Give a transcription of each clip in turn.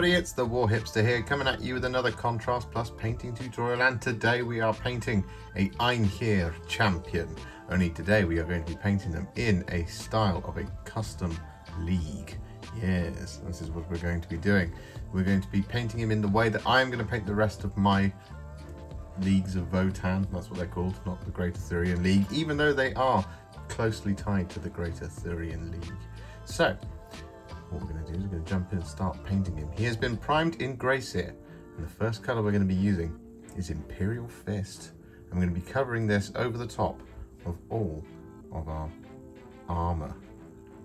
everybody, it's the Warhipster here, coming at you with another Contrast Plus painting tutorial, and today we are painting a Einhyr champion. Only today we are going to be painting them in a style of a custom league. Yes, this is what we're going to be doing. We're going to be painting him in the way that I'm going to paint the rest of my Leagues of Votann. That's what they're called, not the Greater Thurian League, even though they are closely tied to the Greater Thurian League. So, what we're going to do is we're going to jump in and start painting him. He has been primed in Grey Seer, and the first colour we're going to be using is Imperial Fist. I'm going to be covering this over the top of all of our armour.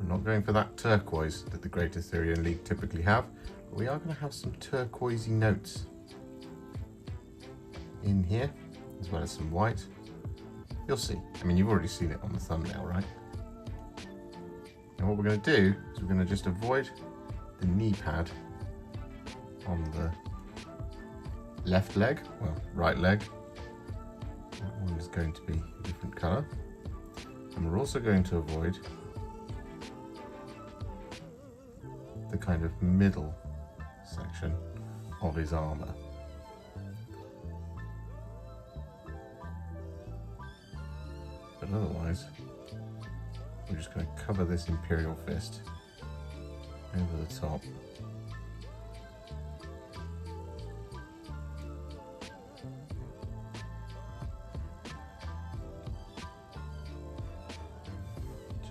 We're not going for that turquoise that the Greater Thurian League typically have, but we are going to have some turquoisey notes in here, as well as some white. You'll see. I mean, you've already seen it on the thumbnail, right? And what we're going to do is we're going to just avoid the knee pad on the left leg, well, right leg. That one is going to be a different colour. And we're also going to avoid the kind of middle section of his armour. But otherwise, we're just going to cover this Imperial Fist over the top.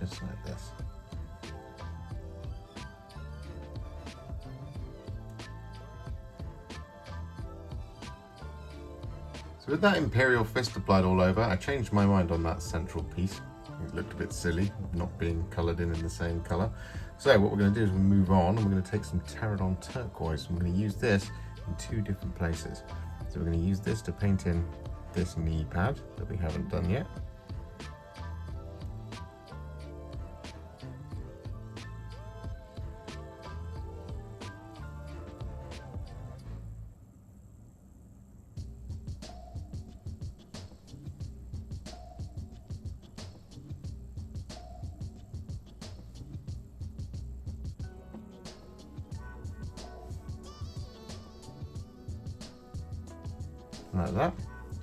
Just like this. So with that Imperial Fist applied all over, I changed my mind on that central piece. It looked a bit silly, not being coloured in the same colour. So what we're going to do is we'll move on, and we're going to take some Terradon Turquoise. I'm going to use this in two different places. So we're going to use this to paint in this knee pad that we haven't done yet. Like that.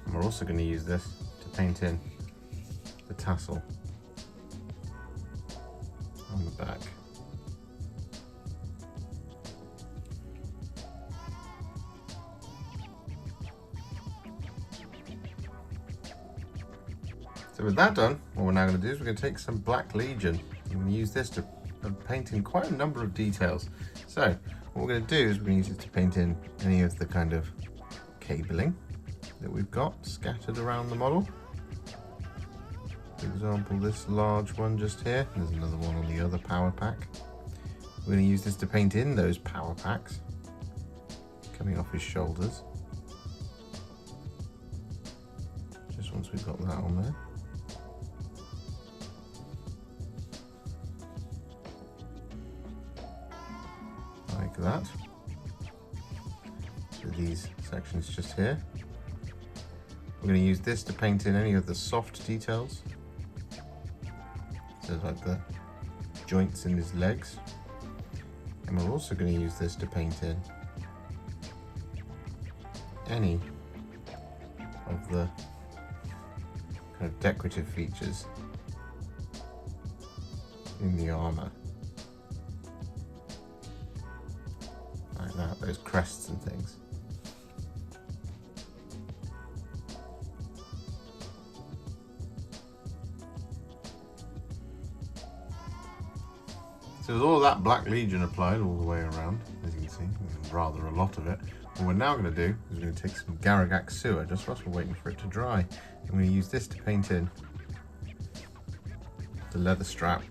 And we're also going to use this to paint in the tassel on the back. So with that done, what we're now going to do is we're going to take some Black Legion. I'm going to use this to paint in quite a number of details. So what we're going to do is we're going to use it to paint in any of the kind of cabling that we've got scattered around the model. For example, this large one just here. There's another one on the other power pack. We're going to use this to paint in those power packs coming off his shoulders. Just once we've got that on there. Like that. So these sections just here. We're going to use this to paint in any of the soft details, so like the joints in his legs, and we're also going to use this to paint in any of the kind of decorative features in the armour, like that, those crests and things. So with all that Black Legion applied all the way around, as you can see, there's rather a lot of it. What we're now going to do is we're going to take some Garaghak Sewer, just whilst we're waiting for it to dry. I'm going to use this to paint in the leather strap.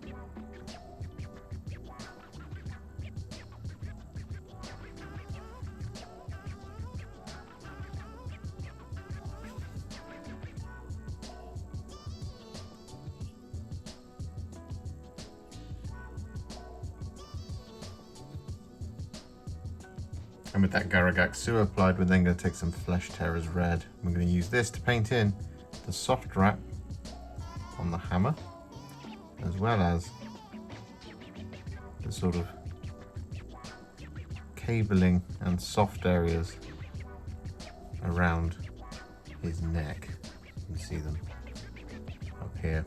And with that Garaghak Sewer applied, we're then going to take some Flesh Tearers Red. We're going to use this to paint in the soft wrap on the hammer, as well as the sort of cabling and soft areas around his neck. You can see them up here.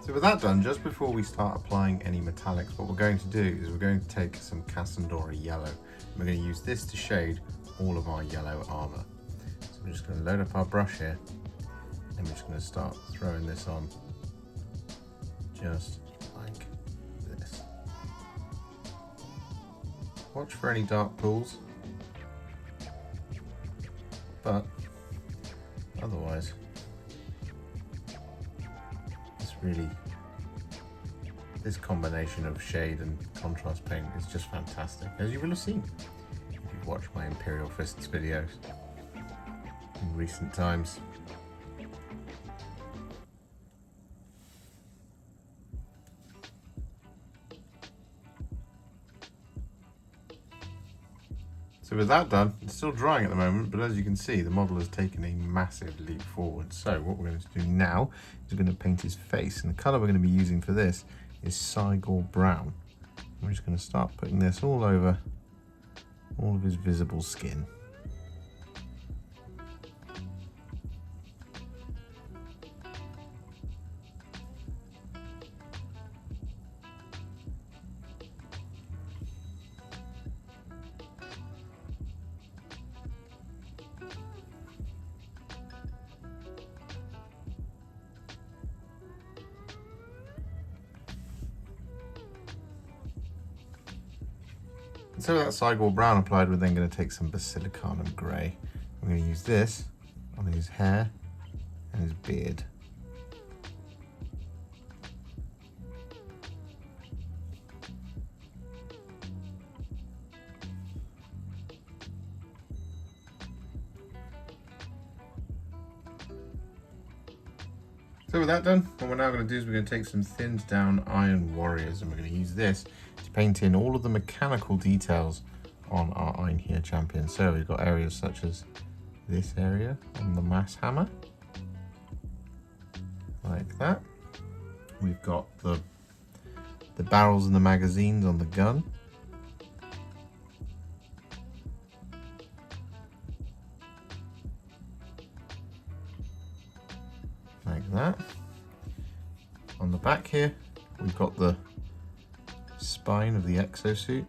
So with that done, just before we start applying any metallics, what we're going to do is we're going to take some Casandora Yellow. And we're going to use this to shade all of our yellow armor. So we're just going to load up our brush here, and we're just going to start throwing this on just like this. Watch for any dark pools, but otherwise really, this combination of shade and contrast paint is just fantastic, as you will have seen if you've watched my Imperial Fists videos in recent times. So with that done, it's still drying at the moment, but as you can see, the model has taken a massive leap forward. So what we're going to do now is we're going to paint his face, and the colour we're going to be using for this is Cygor Brown. We're just going to start putting this all over all of his visible skin. So with that Cygor Brown applied, we're then going to take some Basilicanum Grey. We're going to use this on his hair and his beard. So with that done, what we're now going to do is we're going to take some thinned down Iron Warriors, and we're going to use this to paint in all of the mechanical details on our Einhyr champion. So we've got areas such as this area on the mass hammer, like that. We've got the barrels and the magazines on the gun. Like that. On the back here, we've got the spine of the exosuit.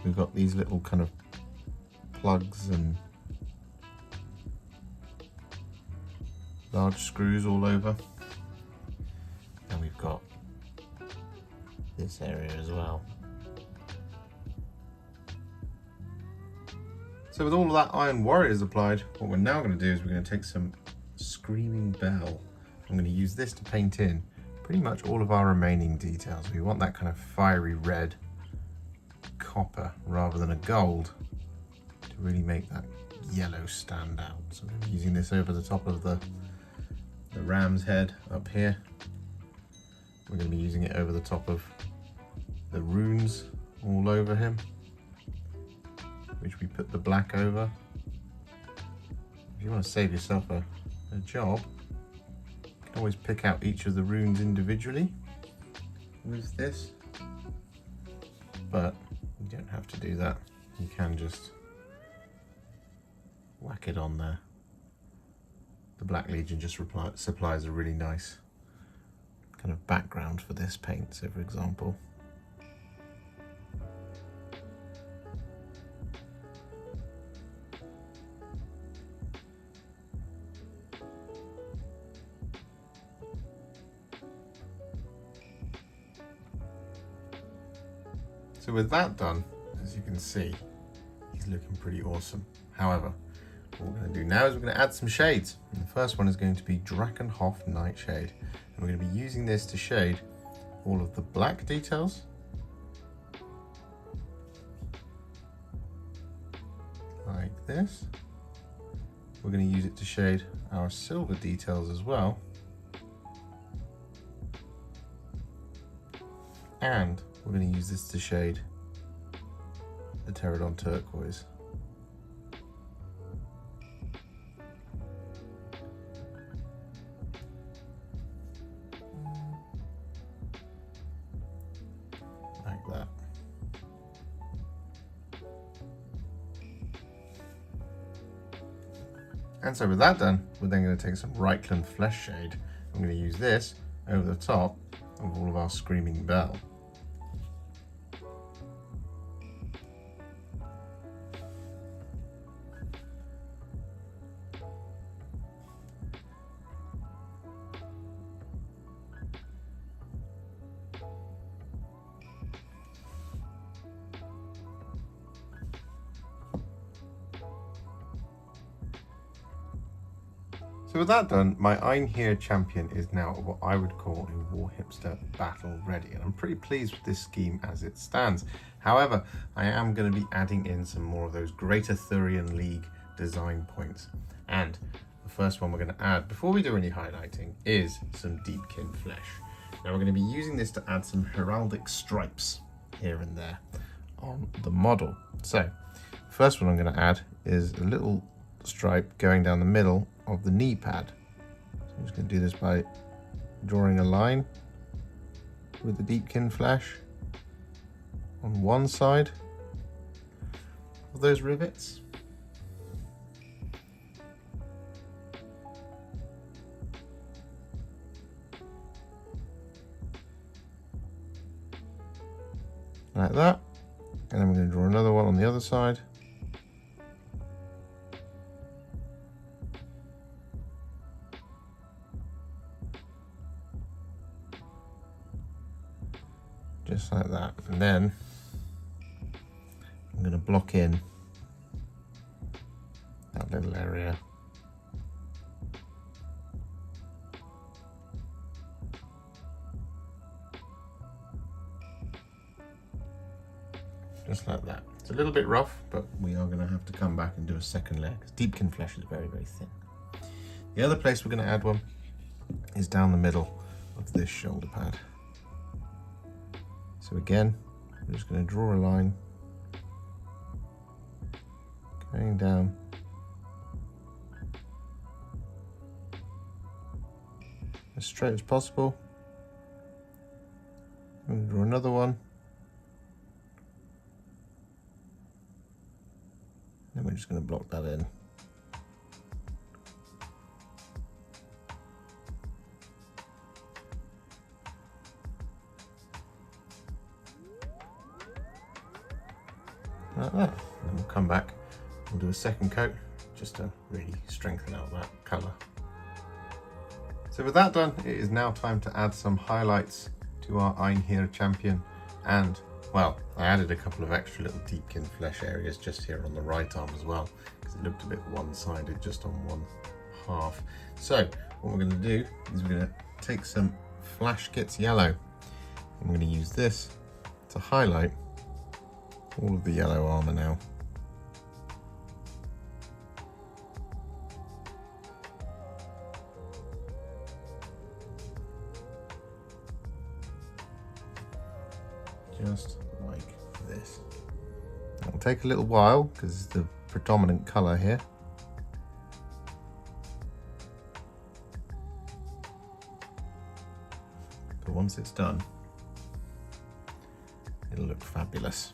We've got these little kind of plugs and large screws all over. And we've got this area as well. So with all of that Iron Warriors applied, what we're now going to do is we're going to take some Screaming Bell. I'm going to use this to paint in pretty much all of our remaining details. We want that kind of fiery red copper rather than a gold to really make that yellow stand out. So I'm using this over the top of the ram's head up here. We're going to be using it over the top of the runes all over him, which we put the black over. If you want to save yourself a job, you can always pick out each of the runes individually with this, but you don't have to do that. You can just whack it on there. The Black Legion just supplies a really nice kind of background for this paint. So for example, so with that done, as you can see, he's looking pretty awesome. However, what we're going to do now is we're going to add some shades. And the first one is going to be Drakenhof Nightshade. And we're going to be using this to shade all of the black details, like this. We're going to use it to shade our silver details as well. And we're going to use this to shade the Terradon Turquoise. Like that. And so with that done, we're then going to take some Reikland Fleshshade. I'm going to use this over the top of all of our Screaming Bell. So with that done, my Einhyr champion is now what I would call a Warhipster battle ready, and I'm pretty pleased with this scheme as it stands. However, I am going to be adding in some more of those Greater Thurian League design points. And the first one we're going to add, before we do any highlighting, is some Deepkin Flesh. Now we're going to be using this to add some heraldic stripes here and there on the model. So, the first one I'm going to add is a little stripe going down the middle of the knee pad. So I'm just going to do this by drawing a line with the Deepkin Flesh on one side of those rivets. Like that. And then we're going to draw another one on the other side. Just like that, and then I'm going to block in that little area. Just like that. It's a little bit rough, but we are going to have to come back and do a second layer because Deepkin Flesh is very, very thin. The other place we're going to add one is down the middle of this shoulder pad. So again, we're just going to draw a line going down as straight as possible. I'm going to draw another one. Then we're just going to block that in. Like that. And then we'll come back and do a second coat just to really strengthen out that colour. So with that done, it is now time to add some highlights to our Einhyr champion. And well, I added a couple of extra little Deepkin Flesh areas just here on the right arm as well, because it looked a bit one-sided just on one half. So what we're going to do is we're going to take some Flash Gitz Yellow, and we're going to use this to highlight all of the yellow armour now. Just like this. It will take a little while because it's the predominant colour here. But once it's done, it'll look fabulous.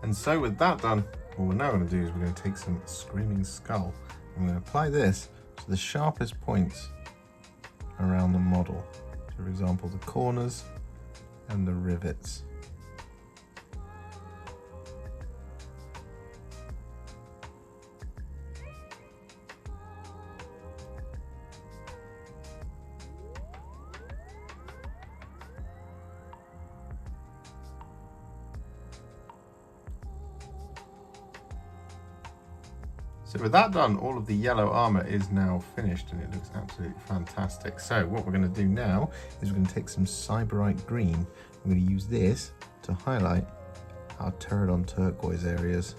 And so with that done, what we're now going to do is we're going to take some Screaming Skull and we're going to apply this to the sharpest points around the model. So for example, the corners and the rivets. So with that done, all of the yellow armour is now finished and it looks absolutely fantastic. So what we're going to do now is we're going to take some Sybarite Green. I'm going to use this to highlight our Terradon Turquoise areas.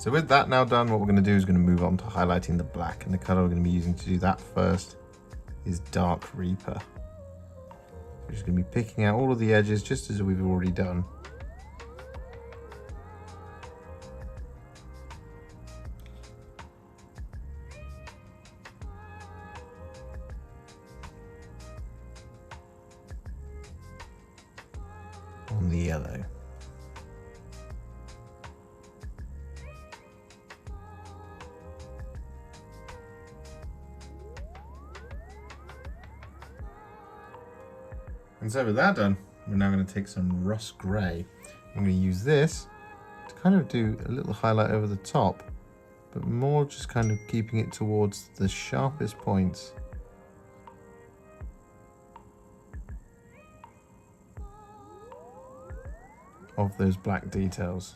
So with that now done, what we're going to do is going to move on to highlighting the black, and the color we're going to be using to do that first is Dark Reaper. We're just going to be picking out all of the edges just as we've already done. On the yellow. And so with that done, we're now going to take some Russ Grey. I'm going to use this to kind of do a little highlight over the top, but more just kind of keeping it towards the sharpest points. Of those black details.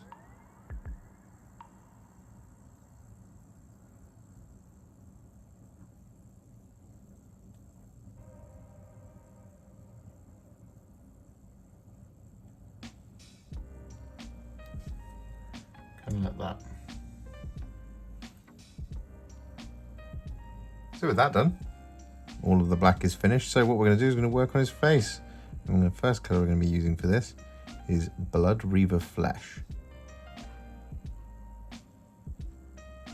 Kind of like that. So with that done, all of the black is finished. So what we're going to do is going to work on his face. And the first color we're going to be using for this is Bloodreaver Flesh.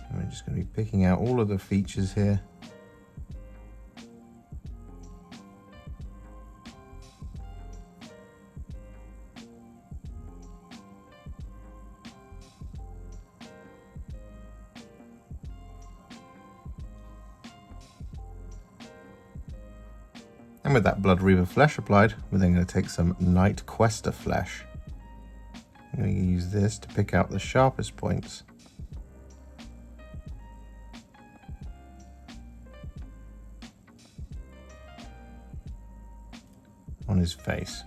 And we're just going to be picking out all of the features here. And with that Bloodreaver Flesh applied, we're then going to take some Knight-Questor Flesh. I'm going to use this to pick out the sharpest points. On his face.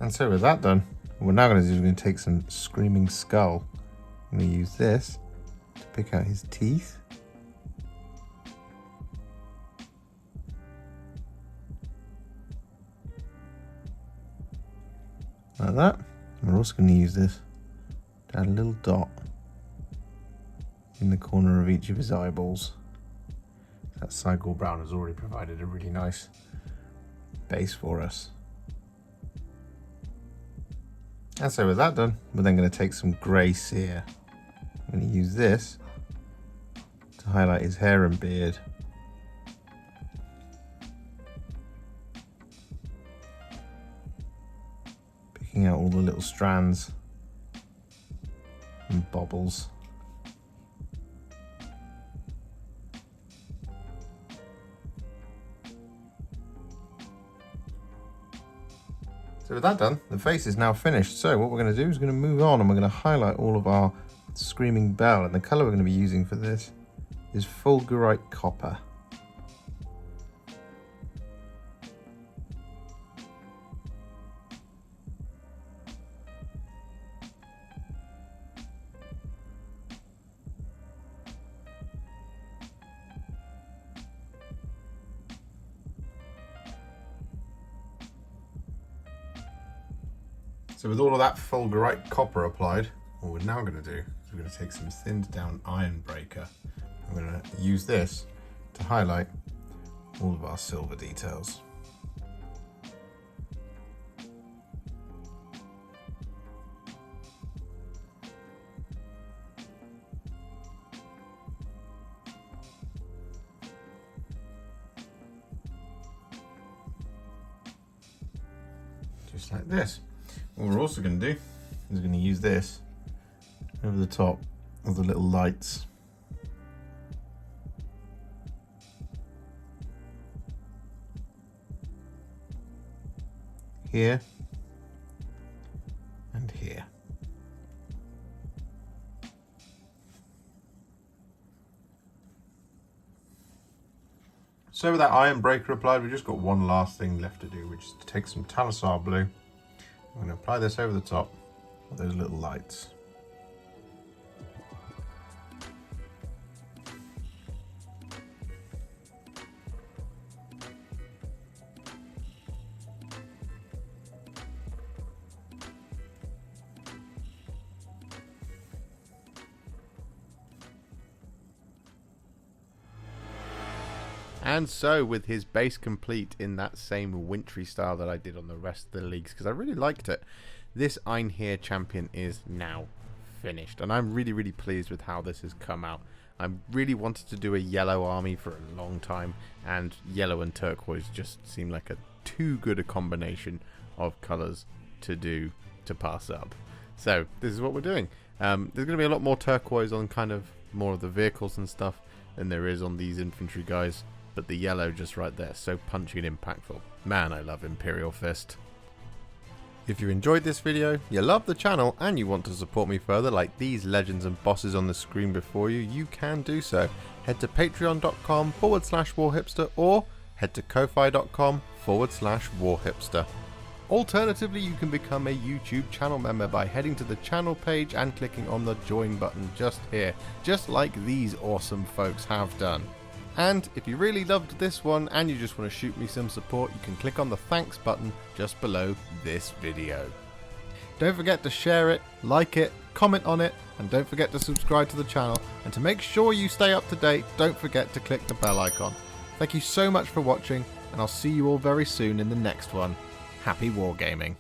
And so with that done, what we're now going to do is we're going to take some Screaming Skull. I'm going to use this to pick out his teeth. Like that. And we're also going to use this to add a little dot in the corner of each of his eyeballs. That Cygor Brown has already provided a really nice base for us. And so with that done, we're then going to take some grey Seer. I'm going to use this to highlight his hair and beard. Picking out all the little strands and bobbles. So with that done, the face is now finished. So what we're going to do is going to move on, and we're going to highlight all of our Screaming Bell. And the colour we're going to be using for this is Fulgurite Copper. So with all of that Fulgurite Copper applied, what we're now going to do is we're going to take some thinned down Ironbreaker. I'm going to use this to highlight all of our silver details. Just like this. What we're also going to do is going to use this over the top of the little lights. Here and here. So with that Ironbreaker applied, we've just got one last thing left to do, which is to take some Talassar Blue. I'm going to apply this over the top those little lights. And so, with his base complete in that same wintry style that I did on the rest of the leagues, because I really liked it, this Einhyr champion is now finished. And I'm really, really pleased with how this has come out. I really wanted to do a yellow army for a long time, and yellow and turquoise just seem like too good a combination of colours to pass up. So, this is what we're doing. There's going to be a lot more turquoise on kind of more of the vehicles and stuff than there is on these infantry guys. But the yellow just right there, so punchy and impactful. Man, I love Imperial Fist. If you enjoyed this video, you love the channel, and you want to support me further like these legends and bosses on the screen before you, you can do so. Head to patreon.com/warhipster or head to ko-fi.com/warhipster. Alternatively, you can become a YouTube channel member by heading to the channel page and clicking on the join button just here, just like these awesome folks have done. And if you really loved this one and you just want to shoot me some support, you can click on the thanks button just below this video. Don't forget to share it, like it, comment on it, and don't forget to subscribe to the channel. And to make sure you stay up to date, don't forget to click the bell icon. Thank you so much for watching, and I'll see you all very soon in the next one. Happy wargaming.